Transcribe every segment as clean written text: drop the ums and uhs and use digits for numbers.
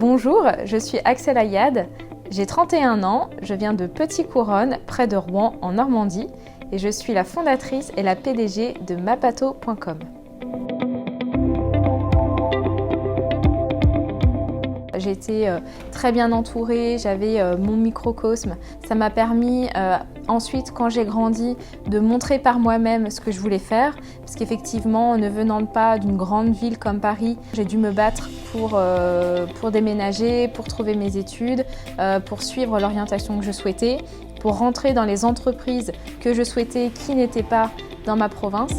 Bonjour, je suis Axel Ayad, j'ai 31 ans, je viens de Petit-Couronne, près de Rouen, en Normandie, et je suis la fondatrice et la PDG de Mapato.com. J'ai été très bien entourée, j'avais mon microcosme. Ça m'a permis ensuite, quand j'ai grandi, de montrer par moi-même ce que je voulais faire. Parce qu'effectivement, ne venant pas d'une grande ville comme Paris, j'ai dû me battre pour déménager, pour trouver mes études, pour suivre l'orientation que je souhaitais, pour rentrer dans les entreprises que je souhaitais qui n'étaient pas dans ma province.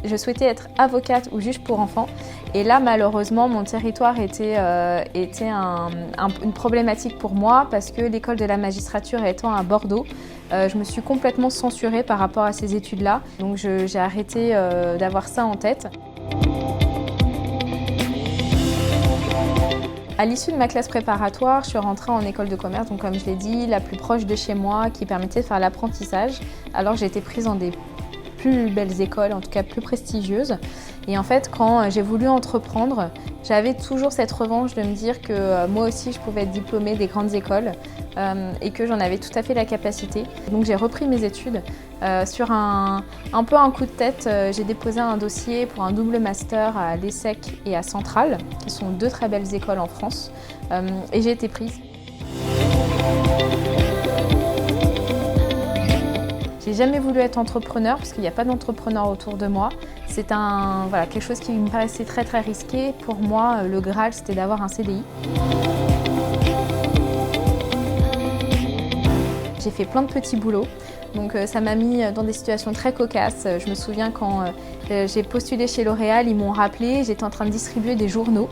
Je souhaitais être avocate ou juge pour enfants et là malheureusement mon territoire était une problématique pour moi parce que l'école de la magistrature étant à Bordeaux, je me suis complètement censurée par rapport à ces études-là. Donc j'ai arrêté d'avoir ça en tête. À l'issue de ma classe préparatoire, je suis rentrée en école de commerce, donc comme je l'ai dit, la plus proche de chez moi, qui permettait de faire l'apprentissage. Alors j'ai été prise dans des plus belles écoles, en tout cas plus prestigieuses. Et en fait, quand j'ai voulu entreprendre, j'avais toujours cette revanche de me dire que moi aussi je pouvais être diplômée des grandes écoles et que j'en avais tout à fait la capacité. Donc j'ai repris mes études. Sur un peu un coup de tête, j'ai déposé un dossier pour un double master à l'ESSEC et à Centrale, qui sont deux très belles écoles en France, et j'ai été prise. J'ai jamais voulu être entrepreneur parce qu'il n'y a pas d'entrepreneur autour de moi. C'est quelque chose qui me paraissait très très risqué. Pour moi, le Graal, c'était d'avoir un CDI. J'ai fait plein de petits boulots. Donc ça m'a mis dans des situations très cocasses. Je me souviens quand j'ai postulé chez L'Oréal, ils m'ont rappelé, j'étais en train de distribuer des journaux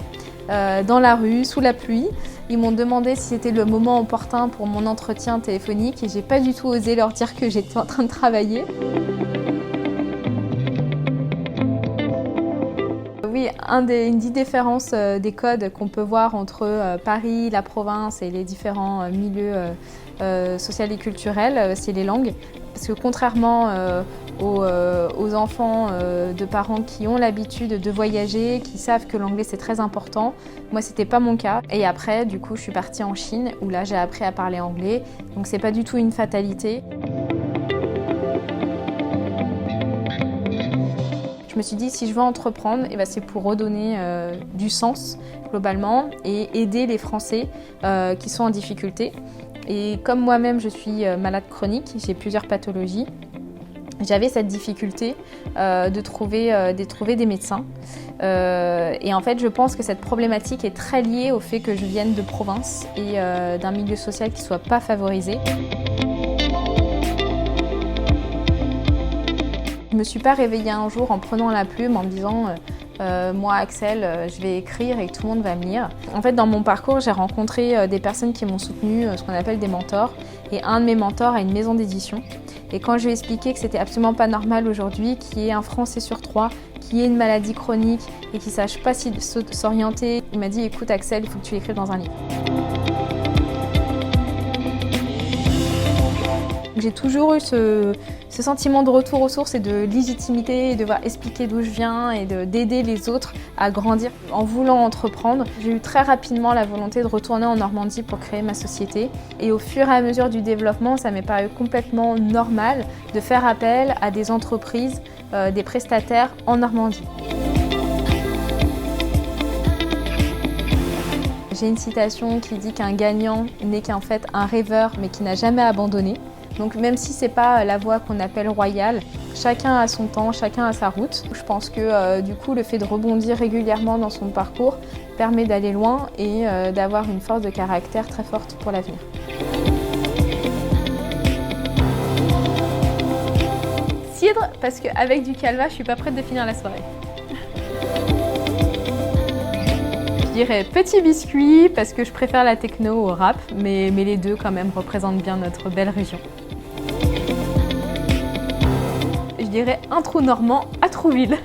dans la rue, sous la pluie. Ils m'ont demandé si c'était le moment opportun pour mon entretien téléphonique et j'ai pas du tout osé leur dire que j'étais en train de travailler. Oui, une des différences des codes qu'on peut voir entre Paris, la province et les différents milieux sociaux et culturels, c'est les langues. Parce que contrairement aux enfants de parents qui ont l'habitude de voyager, qui savent que l'anglais c'est très important, moi c'était pas mon cas. Et après, du coup, je suis partie en Chine où là j'ai appris à parler anglais. Donc c'est pas du tout une fatalité. Je me suis dit, si je veux entreprendre, c'est pour redonner du sens globalement et aider les Français qui sont en difficulté. Et comme moi-même, je suis malade chronique, j'ai plusieurs pathologies, j'avais cette difficulté de trouver des médecins. Et en fait, je pense que cette problématique est très liée au fait que je vienne de province et d'un milieu social qui ne soit pas favorisé. Je ne me suis pas réveillée un jour en prenant la plume en me disant moi Axel, je vais écrire et tout le monde va me lire. En fait, dans mon parcours, j'ai rencontré des personnes qui m'ont soutenue, ce qu'on appelle des mentors. Et un de mes mentors a une maison d'édition. Et quand je lui ai expliqué que c'était absolument pas normal aujourd'hui qu'il y ait un Français sur 3 qui ait une maladie chronique et qui ne sache pas s'orienter, il m'a dit écoute Axel, il faut que tu l'écrives dans un livre. J'ai toujours eu ce sentiment de retour aux sources et de légitimité, et de devoir expliquer d'où je viens et d'aider les autres à grandir. En voulant entreprendre, j'ai eu très rapidement la volonté de retourner en Normandie pour créer ma société. Et au fur et à mesure du développement, ça m'est paru complètement normal de faire appel à des entreprises, des prestataires en Normandie. J'ai une citation qui dit qu'un gagnant n'est qu'en fait un rêveur mais qui n'a jamais abandonné. Donc même si ce n'est pas la voie qu'on appelle royale, chacun a son temps, chacun a sa route. Je pense que du coup le fait de rebondir régulièrement dans son parcours permet d'aller loin et d'avoir une force de caractère très forte pour l'avenir. Cidre, parce qu'avec du calva, je suis pas prête de finir la soirée. Je dirais petit biscuit parce que je préfère la techno au rap, mais les deux quand même représentent bien notre belle région. Je dirais un trou normand à Trouville.